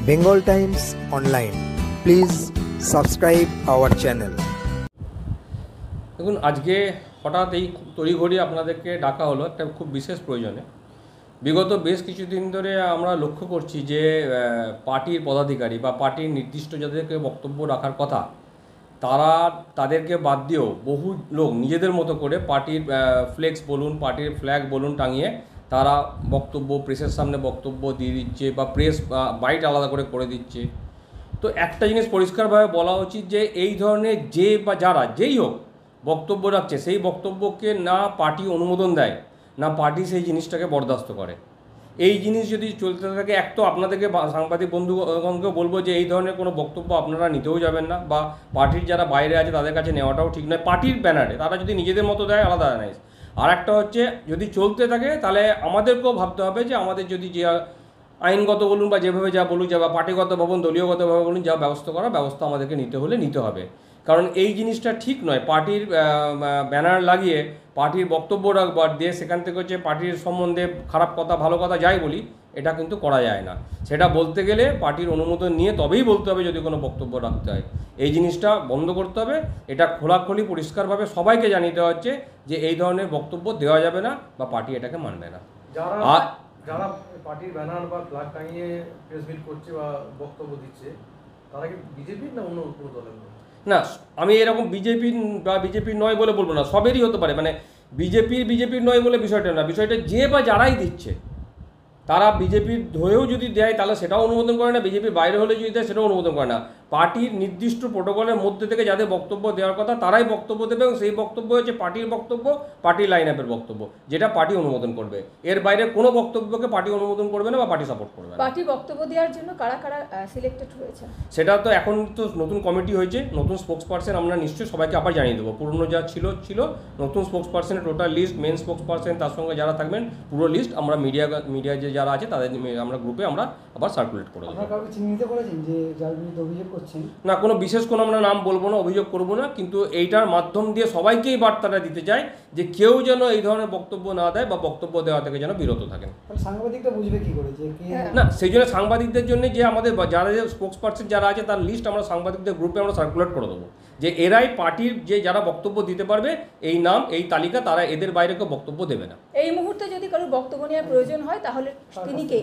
Bengal Times Online. Please subscribe our channel. দেখুন, আজকে হঠাৎ এই তড়িঘড়ি আপনাদেরকে ডাকা হলো একটা খুব বিশেষ প্রয়োজনে। বিগত বেশ কিছুদিন ধরে আমরা লক্ষ্য করছি যে পার্টির পদাধিকারী বা পার্টির নির্দিষ্ট যাদেরকে বক্তব্য রাখার কথা, তাদেরকে বাদ দিয়েও বহু লোক নিজেদের মতো করে পার্টির ফ্লেক্স বলুন, পার্টির ফ্ল্যাগ বলুন টাঙিয়ে তারা বক্তব্য, প্রেসের সামনে বক্তব্য দিয়ে দিচ্ছে বা প্রেস বাইট আলাদা করে দিচ্ছে। তো একটা জিনিস পরিষ্কারভাবে বলা উচিত যে এই ধরনের যে বা যারা যেই হোক বক্তব্য রাখছে, সেই বক্তব্যকে না পার্টি অনুমোদন দেয়, না পার্টি সেই জিনিসটাকে বরদাস্ত করে। এই জিনিস যদি চলতে থাকে, এক তো আপনাদেরকে সাংবাদিক বন্ধুগণকেও বলবো যে এই ধরনের কোনো বক্তব্য আপনারা নিতেও যাবেন না, বা পার্টির যারা বাইরে আছে তাদের কাছে নেওয়াটাও ঠিক নয়। পার্টির ব্যানারে তারা যদি নিজেদের মতো দেয়, আলাদা নাই। আর একটা হচ্ছে, যদি চলতে থাকে তাহলে আমাদেরকেও ভাবতে হবে যে আমাদের যদি যে আইনগত বলুন বা যেভাবে যা বলুন, যা বা পার্টিগত ভবন দলীয়গতভাবে বলুন, যা ব্যবস্থা আমাদেরকে নিতে হবে। কারণ এই জিনিসটা ঠিক নয়। পার্টির ব্যানার লাগিয়ে পার্টির বক্তব্য রাখবার দিয়ে সেখান থেকে হচ্ছে পার্টির সম্বন্ধে খারাপ কথা ভালো কথা যাই বলি, এটা কিন্তু করা যায় না। সেটা বলতে গেলে পার্টির অনুমোদন নিয়ে তবেই বলতে হবে যদি কোনো বক্তব্য রাখতে হয়। এই জিনিসটা বন্ধ করতে হবে। এটা খোলাখুলি পরিষ্কারভাবে সবাইকে জানিয়ে দেওয়া হচ্ছে যে এই ধরনের বক্তব্য দেওয়া যাবে না বা পার্টি এটাকে মানবে না। যারা পার্টির ব্যানার বা ফ্ল্যাগ টাঙিয়ে প্রেস মিট করছে বা বক্তব্য দিচ্ছে, তারা কি বিজেপির না অন্য কোনো দলের? না, আমি এরকম বিজেপির নয় বলে বলবো না, সবেরই হতে পারে। মানে বিজেপির নয় বলে বিষয়টা না, বিষয়টা যে বা যারাই দিচ্ছে তারা বিজেপির হয়েও যদি দেয় তাহলে সেটাও অনুমোদন করে না, বিজেপির বাইরে হলে যদি দেয় সেটাও অনুমোদন করে না। পার্টির নির্দিষ্ট প্রোটোকলের মধ্যে থেকে যাদের বক্তব্য দেওয়ার কথা তারাই বক্তব্য দেবে, এবং সেই বক্তব্য হচ্ছে পার্টির বক্তব্য, পার্টির লাইন আপের বক্তব্য, যেটা পার্টি অনুমোদন করবে। এর বাইরে কোনো বক্তব্যকে পার্টি অনুমোদন করবে না বা পার্টি সাপোর্ট করবে না। পার্টি বক্তব্য দেওয়ার জন্য কারা কারা সিলেক্টেড হয়েছে সেটা তো এখন তো নতুন কমিটি হয়েছে, নতুন স্পোক্স পার্সন আমরা নিশ্চয়ই সবাইকে আবার জানিয়ে দেবো। পুরনো যা ছিল নতুন স্পোক্স পার্সনের total list, main spokesperson তার সঙ্গে যারা থাকবেন পুরো লিস্ট আমরা মিডিয়া যে যারা আছে তাদের আমরা গ্রুপে আমরা আবার সার্কুলেট করে দেবো। না, কোনো বিশেষ কোনো আমরা নাম বলবো না, অভিযোগ করবো না, কিন্তু এইটার মাধ্যম দিয়ে সবাইকেই বার্তাটা দিতে চাই যে কেউ যেন এই ধরনের বক্তব্য না দেয় বা বক্তব্য দেওয়া থেকে যেন বিরত থাকেন। সাংবাদিকরা বুঝবে কি করে যে না, সেই জন্য সাংবাদিকদের জন্য যে আমাদের যারা স্পোক্স পার্সন যারা আছে তার লিস্ট আমরা সাংবাদিকদের গ্রুপে আমরা সার্কুলেট করে দেবো, যে এরাই পার্টির যে যারা বক্তব্য দিতে পারবে, এই নাম এই তালিকা, তারা এদের বাইরে কেউ বক্তব্য দেবে না। এই মুহূর্তে যদি কারো বক্তব্য নেওয়ার প্রয়োজন হয় তাহলে তিনি কে?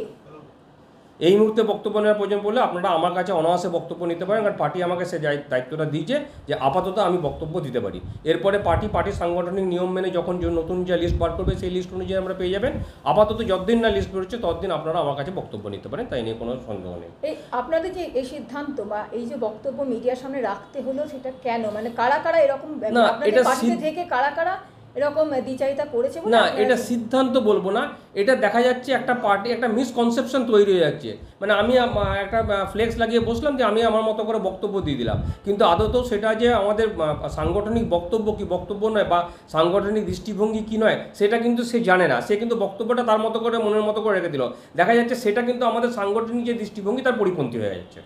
এই মুহূর্তে বক্তব্য নেওয়ার প্রয়োজন পড়লে আপনারা আমার কাছে অনায়াসে বক্তব্য নিতে পারেন, কারণ পার্টি আমাকে সে দায়িত্বটা দিয়েছে যে আপাতত আমি বক্তব্য দিতে পারি। এরপরে পার্টির সাংগঠনিক নিয়ম মেনে যখন নতুন যে লিস্ট বার করবে সেই লিস্ট অনুযায়ী আমরা পেয়ে যাবেন। আপাতত যতদিন না লিস্ট বেরোচ্ছে ততদিন আপনারা আমার কাছে বক্তব্য নিতে পারেন, তাই নিয়ে কোনো সন্দেহ নেই। এই আপনাদের যে এই সিদ্ধান্ত বা এই যে বক্তব্য মিডিয়ার সামনে রাখতে হলো, সেটা কেন? মানে কারা কারা এরকম আপনাদের পার্টি থেকে কারা এরকম দ্বিচারিতা করেছে? না, এটা সিদ্ধান্ত বলবো না, এটা দেখা যাচ্ছে একটা পার্টি একটা মিসকনসেপশন তৈরি হয়ে যাচ্ছে। মানে আমি একটা ফ্লেক্স লাগিয়ে বসলাম যে আমি আমার মতো করে বক্তব্য দিয়ে দিলাম, কিন্তু আদৌ সেটা যে আমাদের সাংগঠনিক বক্তব্য কি বক্তব্য নয় বা সাংগঠনিক দৃষ্টিভঙ্গি কি নয় সেটা কিন্তু সে জানে না। সে কিন্তু বক্তব্যটা তার মতো করে মনের মতো করে রেখে দিল। দেখা যাচ্ছে সেটা কিন্তু আমাদের সাংগঠনিক যে দৃষ্টিভঙ্গি তার পরিপন্থী হয়ে যাচ্ছে।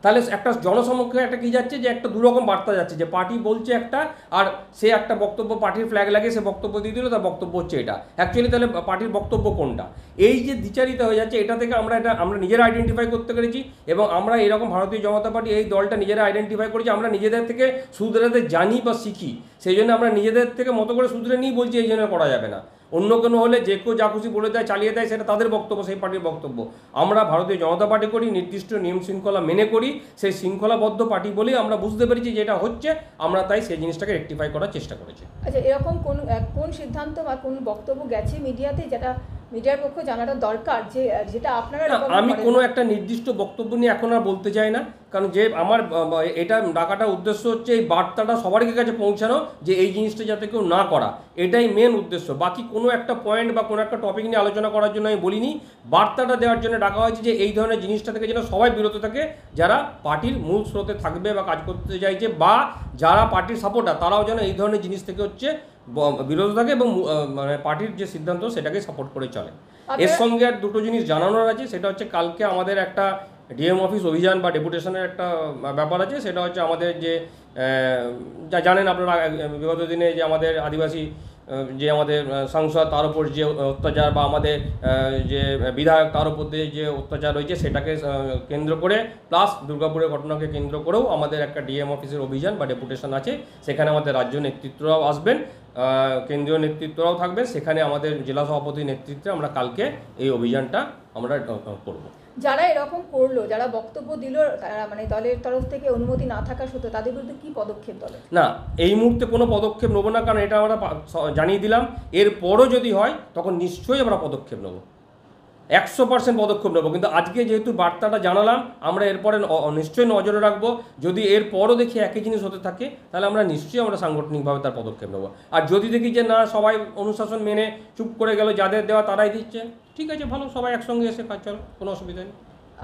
তাহলে একটা জনসমক্ষে একটা কী যাচ্ছে, যে একটা দুরকম বার্তা যাচ্ছে, যে পার্টি বলছে একটা, আর সে একটা বক্তব্য পার্টির ফ্ল্যাগ লাগিয়ে সে বক্তব্য দিয়ে দিল, তার বক্তব্য হচ্ছে এটা। অ্যাকচুয়ালি তাহলে পার্টির বক্তব্য কোনটা? এই যে দ্বিচারিতা হয়ে যাচ্ছে, এটা থেকে আমরা নিজেরা আইডেন্টিফাই করতে পেরেছি, এবং আমরা এরকম ভারতীয় জনতা পার্টি এই দলটা নিজেরা আইডেন্টিফাই করেছি। আমরা নিজেদের থেকে শুধরাতে জানি বা শিখি, সেই জন্য আমরা নিজেদের থেকে মতো করে শুধরে নিই, বলছি এই জন্য করা যাবে না। অন্য কোনো হলে যে কেউ যা খুশি বলে দেয়, চালিয়ে দেয়, সেটা তাদের বক্তব্য, সেই পার্টির বক্তব্য। আমরা ভারতীয় জনতা পার্টি করি, নির্দিষ্ট নিয়ম শৃঙ্খলা মেনে করি, সেই শৃঙ্খলাবদ্ধ পার্টি বলেই আমরা বুঝতে পেরেছি যেটা হচ্ছে, আমরা তাই সেই জিনিসটাকে রেকটিফাই করার চেষ্টা করেছি। আচ্ছা, এরকম কোন সিদ্ধান্ত বা কোন বক্তব্য গেছে মিডিয়াতে যেটা মিডিয়ার পক্ষে জানাটা দরকার, যেটা আপনারা? আমি কোনো একটা নির্দিষ্ট বক্তব্য নিয়ে এখন আর বলতে চাই না, কারণ যে আমার এটা ডাকাটার উদ্দেশ্য হচ্ছে এই বার্তাটা সবার কাছে পৌঁছানো, যে এই জিনিসটা যাতে কেউ না করা, এটাই মেন উদ্দেশ্য। বাকি কোনো একটা পয়েন্ট বা কোনো একটা টপিক নিয়ে আলোচনা করার জন্য আমি বলিনি, বার্তাটা দেওয়ার জন্য ডাকা হয়েছে যে এই ধরনের জিনিসটা থেকে যেন সবাই বিরত থাকে, যারা পার্টির মূল স্রোতে থাকবে বা কাজ করতে চাইছে, বা যারা পার্টির সাপোর্টার তারাও যেন এই ধরনের জিনিস থেকে হচ্ছে বিরত থাকে এবং মানে পার্টির যে সিদ্ধান্ত সেটাকে সাপোর্ট করে চলে। এর সঙ্গে আর দুটো জিনিস জানানোর আছে, সেটা হচ্ছে কালকে আমাদের একটা ডিএম অফিস অভিযান বা ডেপুটেশনের একটা ব্যাপার আছে। সেটা হচ্ছে আমাদের যে যা জানেন আপনারা বিগত দিনে যে আমাদের আদিবাসী যে আমাদের সাংসদ তার উপর যে অত্যাচার বা আমাদের যে বিধায়ক তার উপর দিয়ে যে অত্যাচার রয়েছে সেটাকে কেন্দ্র করে প্লাস দুর্গাপুরের ঘটনাকে কেন্দ্র করেও আমাদের একটা ডিএম অফিসের অভিযান বা ডেপুটেশন আছে। সেখানে আমাদের রাজ্য নেতৃত্বরাও আসবেন, কেন্দ্রীয় নেতৃত্বরাও থাকবে। সেখানে আমাদের জেলা সভাপতির নেতৃত্বে আমরা কালকে এই অভিযানটা আমরা করব। যারা এরকম করলো, যারা বক্তব্য দিল, তারা মানে দলের তরফ থেকে অনুমতি না থাকা সত্ত্বেও তাদের বিরুদ্ধে কি পদক্ষেপ দলের? না, এই মুহূর্তে কোনো পদক্ষেপ নেবো না, কারণ এটা আমরা জানিয়ে দিলাম। এরপরও যদি হয় তখন নিশ্চয়ই আমরা পদক্ষেপ নেব, 100% পদক্ষেপ নেবো। কিন্তু আজকে যেহেতু বার্তাটা জানালাম, আমরা এরপরে নিশ্চয়ই নজরে রাখবো। যদি এরপরও দেখি একই জিনিস হতে থাকে তাহলে আমরা নিশ্চয়ই আমরা সাংগঠনিকভাবে তার পদক্ষেপ নেবো। আর যদি দেখি যে না সবাই অনুশাসন মেনে চুপ করে গেল, যাদের দেওয়া তারাই দিচ্ছে, ঠিক আছে ভালো, সবাই একসঙ্গে এসে কাজ চলো, কোনো অসুবিধা নেই।